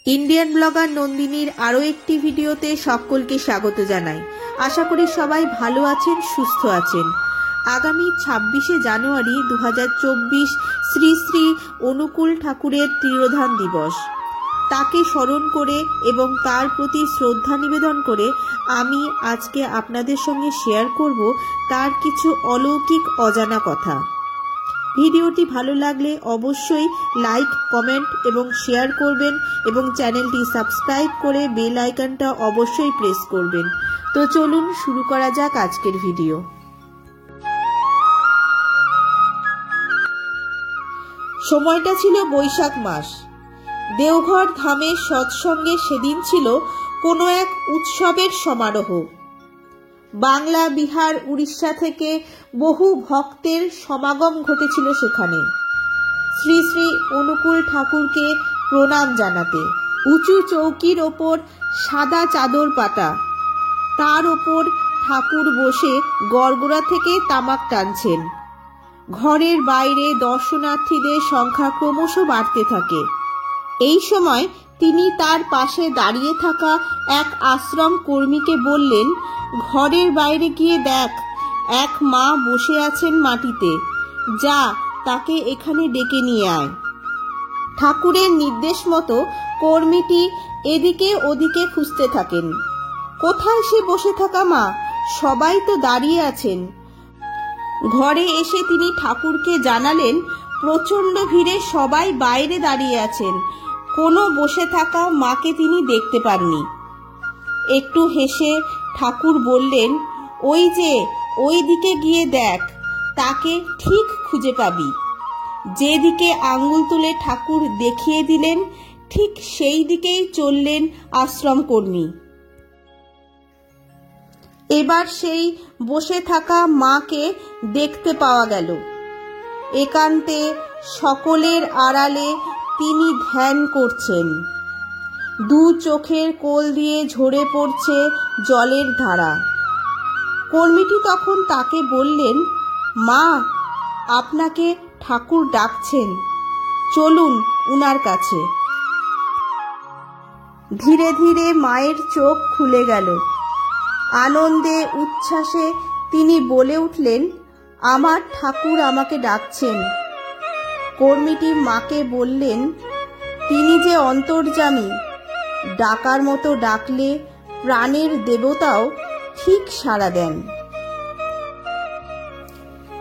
Indian blogger নন্দিনীর আরও একটি ভিডিওতে সকলকে স্বাগত জানাই। আশা করি সবাই ভালো আছেন, সুস্থ আছেন। আগামী 26শে জানুয়ারি 2024 শ্রী শ্রী অনুকূল ঠাকুরের তিরোধান দিবস। তাকে স্মরণ করে এবং তার প্রতি শ্রদ্ধা নিবেদন করে আমি আজকে আপনাদের সঙ্গে শেয়ার করব তার কিছু অলৌকিক অজানা কথা। ভিডিওটি ভালো লাগলে অবশ্যই লাইক, কমেন্ট এবং শেয়ার করবেন এবং চ্যানেলটি সাবস্ক্রাইব করে বেল আইকনটা অবশ্যই প্রেস করবেন। তো চলুন শুরু করা যাক আজকের ভিডিও। সময়টা ছিল বৈশাখ মাস। দেওঘর ধামের সৎসঙ্গে সেদিন ছিল কোনো এক উৎসবের সমারোহ। বাংলা, বিহার, উড়িষ্যা থেকে বহু ভক্তের সমাগম ঘটেছিল সেখানে শ্রী শ্রী অনুকূল ঠাকুরকে প্রণাম জানাতে। উঁচু চৌকির ওপর সাদা চাদর পাতা, তার ওপর ঠাকুর বসে গড়গড়া থেকে তামাক টানছেন। ঘরের বাইরে দর্শনার্থীদের সংখ্যা ক্রমশ বাড়তে থাকে। এই সময় তিনি তার পাশে দাঁড়িয়ে থাকা এক আশ্রম কর্মীকে বললেন, ঘরের বাইরে গিয়ে দেখ, এক মা বসে আছেন মাটিতে, যা তাকে এখানে ডেকে নিয়ে আয়। ঠাকুরের নির্দেশ মতো কর্মীটি এদিকে ওদিকে খুঁজতে থাকেন। কোথায় সে বসে থাকা মা? সবাই তো দাঁড়িয়ে আছেন। ঘরে এসে তিনি ঠাকুরকে জানালেন, প্রচণ্ড ভিড়ে সবাই বাইরে দাঁড়িয়ে আছেন, কোনো বসে থাকা মাকে তিনি দেখতে পাননি। একটু হেসে ঠাকুর বললেন, ওই যে ওই দিকে গিয়ে দেখ, তাকে ঠিক খুঁজে পাবি। যেদিকে আঙ্গুল তুলে ঠাকুর দেখিয়ে দিলেন, ঠিক সেই দিকেই চললেন আশ্রম কর্মী। এবার সেই বসে থাকা মাকে দেখতে পাওয়া গেল। একান্তে সকলের আড়ালে তিনি ধ্যান করছেন। দু চোখের কোল দিয়ে ঝরে পড়ছে জলের ধারা। কর্মীটি তখন তাকে বললেন, মা, আপনাকে ঠাকুর ডাকছেন, চলুন উনার কাছে। ধীরে ধীরে মায়ের চোখ খুলে গেল। আনন্দে উচ্ছ্বাসে তিনি বলে উঠলেন, আমার ঠাকুর আমাকে ডাকছেন। কর্মীটি মাকে বললেন, তিনি যে অন্তর্যামী, ডাকার মতো ডাকলে প্রাণের দেবতাও ঠিক সাড়া দেন।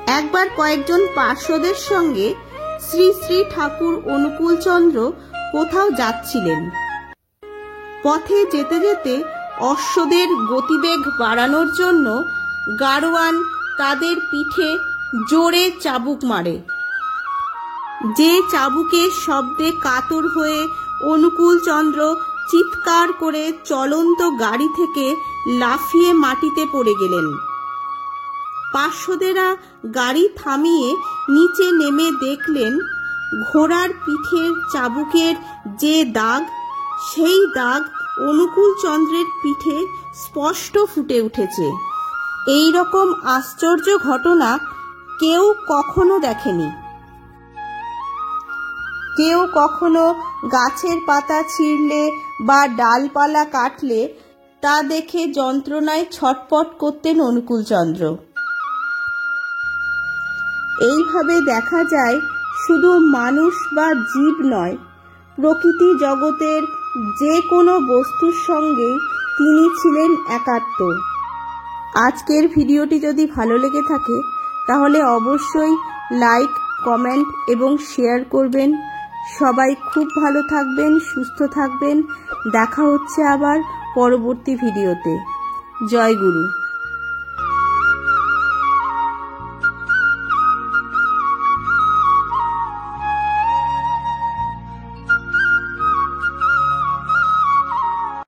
একবার কয়েকজন পার্শ্বদের সঙ্গে শ্রী শ্রী ঠাকুর অনুকূলচন্দ্র কোথাও যাচ্ছিলেন। পথে যেতে যেতে অশ্বদের গতিবেগ বাড়ানোর জন্য গাড়োয়ান তাদের পিঠে জোরে চাবুক মারে। যে চাবুকের শব্দে কাতর হয়ে অনুকূলচন্দ্র চিৎকার করে চলন্ত গাড়ি থেকে লাফিয়ে মাটিতে পড়ে গেলেন। পার্শ্বদেরা গাড়ি থামিয়ে নিচে নেমে দেখলেন, ঘোড়ার পিঠের চাবুকের যে দাগ, সেই দাগ অনুকূলচন্দ্রের পিঠে স্পষ্ট ফুটে উঠেছে। এই রকম আশ্চর্য ঘটনা কেউ কখনো দেখেনি। কেউ কখনো গাছের পাতা ছিঁড়লে বা ডালপালা কাটলে তা দেখে যন্ত্রণায় ছটপট করতেন অনুকূলচন্দ্র। এইভাবে দেখা যায়, শুধু মানুষ বা জীব নয়, প্রকৃতি জগতের যে কোনো বস্তুর সঙ্গে তিনি ছিলেন একাত্ম। আজকের ভিডিওটি যদি ভালো লেগে থাকে তাহলে অবশ্যই লাইক, কমেন্ট এবং শেয়ার করবেন। সবাই খুব ভালো থাকবেন, সুস্থ থাকবেন। দেখা হচ্ছে আবার পরবর্তী ভিডিওতে। জয় গুরু।